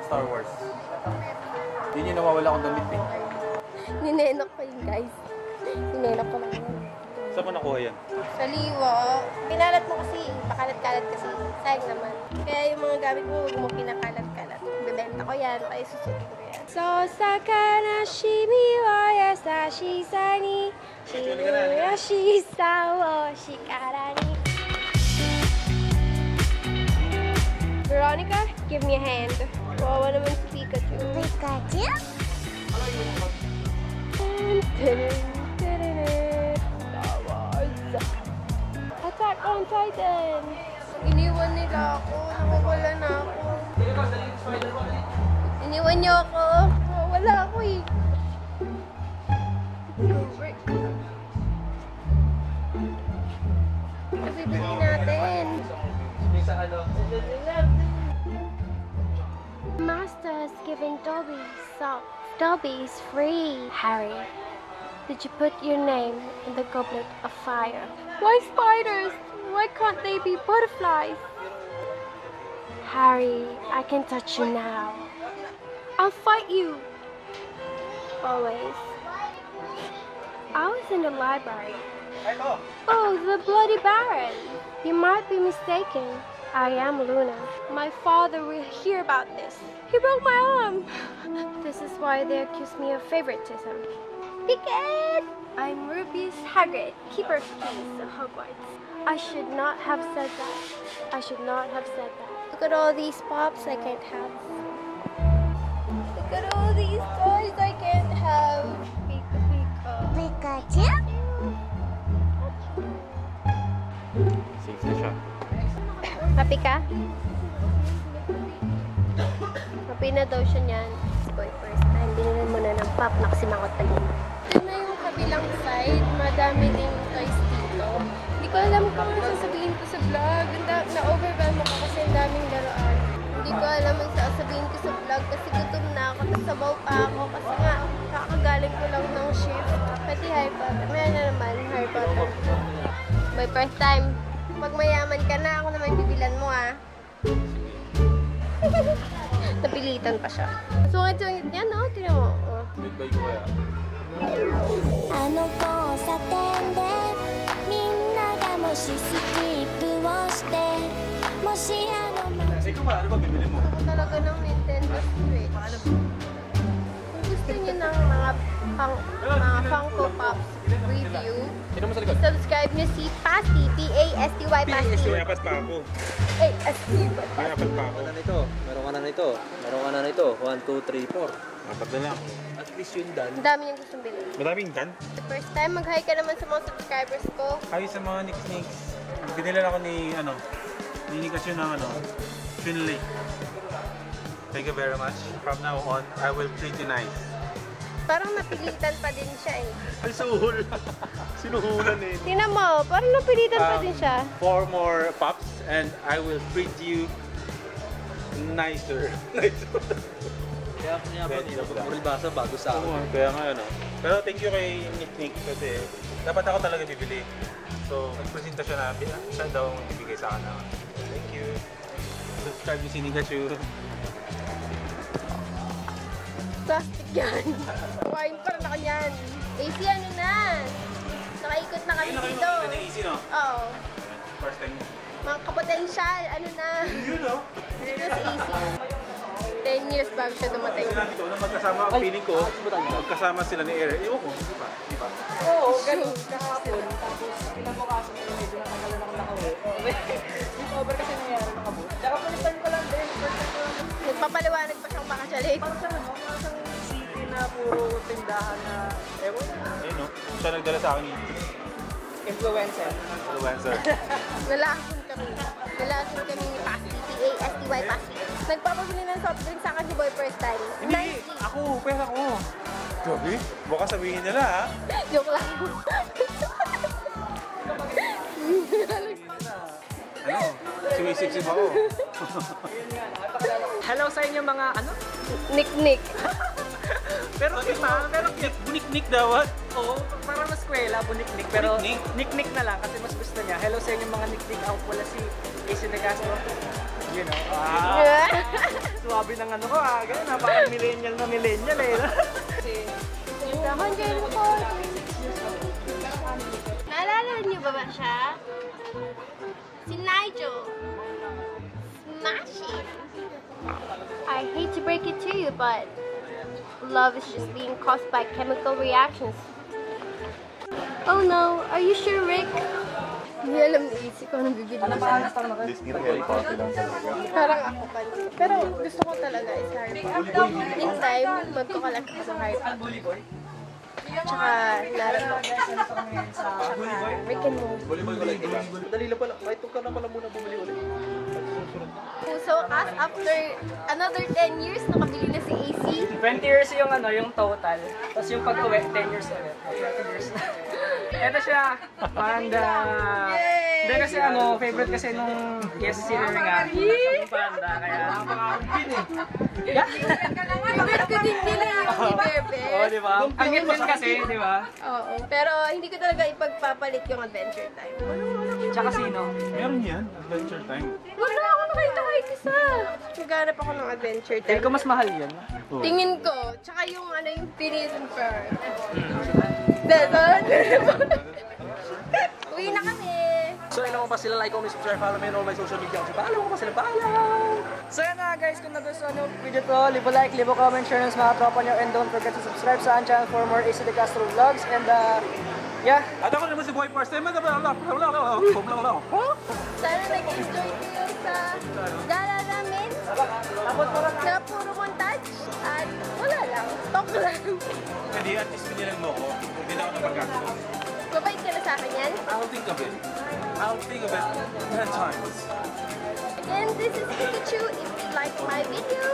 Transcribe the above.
Star Wars. Hindi nyo nawawala akong damit eh. Ninenok ko yun, guys. Ninenok ko lang yun. Saan mo nakuha yan? Sa liwa. Pinalat mo kasi. Pakalat-kalat kasi. Sayang naman. Kaya yung mga gamit mo, huwag mo pinakalat-kalat. Bibenta ko yan. Kaya susunod ko yan. So, sakana shimi wa yasashi sani. Shirashi sao shikarani. Veronica, give me a hand. Wawa naman si Pikachu. Pikachu? Star Wars. Attack on Titan. Iniwan nila ako. Nakawala na ako. Iniwan niyo ako. Wala ako eh. Nabibili natin. Master's giving Dobby salt. Dobby's free. Harry, did you put your name in the goblet of fire? Why spiders? Why can't they be butterflies? Harry, I can touch you now. I'll fight you. Always. I was in the library. Oh, the Bloody Baron. You might be mistaken. I am Luna. My father will hear about this. He broke my arm. This is why they accuse me of favoritism. Pickett! I'm Ruby's Hagrid, keeper of keys of Hogwarts. I should not have said that. I should not have said that. Look at all these pops I can't have. Look at all these toys I can't have. Pika Pika. Pikachu? Safe na siya. Happy ka? Happy na daw siya niyan. Boy, first time, binilan mo na ng pop na kasi mangot pa yun. Ito na yung kabilang side. Madami ding toys dito. Hindi ko alam kung ano sasabihin ko sa vlog. Na-overwhelm ako kasi ang daming laruan. Hindi ko alam ang sasabihin ko sa vlog kasi gutom na ako. Tapos sabaw pa ako kasi nga kakagaling ko lang ng shift. Pati Harry Potter. Mayroon na naman Harry Potter. Boy, first time. Pag mayaman ka na, ako naman bibilan mo ah. Napilitan pa siya. Sungit-sungit niya, no? Tinan mo. Oh. Goodbye ko kaya. あの交差点でみんながもしスキップをしてもしあの Ikaw ba? Ano ba bibili mo? Ako talaga ng Nintendo Switch. Kung gusto niyo ng mga Funko Pops review, Sino mo sa likod? subscribe niyo si Pasty, P-A-S-T-Y, Pasty. May apat pa ako. Ay, S-T-Y, May Pasty. apat pa ako. Meron ka na nito. Meron ka na nito. Meron ka na nito. 1, 2, 3, 4. Apat na lang. At least yun dan. Ang dami niyang gustong bilhin. Madaming dan. The first time, mag-hi ka naman sa mga subscribers ko. Hi sa mga Nix. Binilan ako ni, Ninikasyon ng, Finlay. Thank you very much. From now on, I will treat you nice. Parang napilitan pa din siya eh. Ay, suhul. Sinuhulan eh. Tingnan mo, parang napilitan pa din siya. 4 more pops and I will treat you nicer. Kaya puribasa bago sa Oo, akin. kaya nga Pero thank you kay Nick kasi dapat ako talaga bibili. So, nagpresenta siya na siya daw ang bibigay sa akin. Thank you. Subscribe niyo si Nikachu. Plastic yan. Wine pa rin ako yan. AC ano na. Nakaikot na kami dito. easy, no? Oo. First time. Mga kapotensyal, ano na. Yun, no? Dito sa AC. 10 years bago siya dumating. Sinabi ko, nung magkasama ang feeling ko, magkasama sila ni Eric. Ewan ko, di ba? Di ba? Oo, ganun. Kahapon. Tapos, kinabukasan ko medyo natagalan ako nakauwi. Yung over kasi nangyari nakabot. Tsaka first time ko lang din. First time ko lang. Nagpapaliwanag pa siyang makasyalit. Parang siya, parang siyang city na puro tindahan na, ewan na. Ayun, no? Siya nagdala sa akin ni Influencer. influencer. Nalason kami. Nalason kami ni Pasty. P-A-S-T-Y, Pasty. Nagpapabili ng soft drink sa akin si Boy first time. Hindi, ako, pera ko. Gabi? Baka sabihin nila, ha? Joke lang. Sumisip-sip ako. Hello sa inyo mga ano? Nick-nick. Pero pero Bunik-nik daw, what? oo, parang mas eskwela, bunik-nik. Pero Bunik-nik? nick-nick na lang kasi mas gusto niya. Hello sa inyo mga nick-nick. Ako pala si Casey De Castro. gano'n. Ah, suwabe ng ano ko gano'n ha, parang millennial na millennial eh. Kasi, It's 140. Naalala niyo ba siya? Si Nigel. Smash it. I hate to break it to you, but love is just being caused by chemical reactions. Oh no, are you sure, Rick? Hindi alam ni Izzy kung anong bibili ano niya. pa ang lang na Parang ako pa. Pero gusto ko talaga is Harry Potter. In time, magkukalat ako sa Harry Potter. Tsaka Lara Croft. Tsaka Rick and Morty. Madali lang pala, kahit ka na pala muna bumili ulit. So, as after another 10 years, nakabili na si AC. 20 years yung ano, yung total. Tapos yung pag-uwi, 10 years ulit. 20 years na. Ito siya, Panda. Hindi kasi ano, favorite kasi nung Yes Sir nga. Yung Panda, kaya napaka-pin eh. Favorite ko din nila yung Bebe. Oo, di ba? Ang cute din kasi, di ba? Oo, pero hindi ko talaga ipagpapalit yung Adventure Time. Tsaka sino? Meron yan, Adventure Time. Wala ako nakita kahit isa. Naghanap ako ng Adventure Tingin Time. ko mas mahal yun. Tingin ko, tsaka yung ano yung Phineas and Ferb. Deson! Uwi na kami! So, ilan mo pa sila, like, comment, subscribe, follow me on all my social media. Follow mo pa sila, follow! So, yan na guys, kung nagustuhan nyo yung video to, leave a like, leave a comment, share nyo sa mga tropa nyo, and don't forget to subscribe sa channel for more AC De Castro vlogs. And, yeah. At ako naman si Boy First Time. Sana nag-enjoy kayo sa gala namin na puro montage at wala lang, talk lang. Hindi, at least pinilang mo ko. Hindi na ako napagkakaroon. Mabait ka na sa akin yan. I'll think of it. I'll think of it 10 times. Again, this is Pikachu. If you like my video,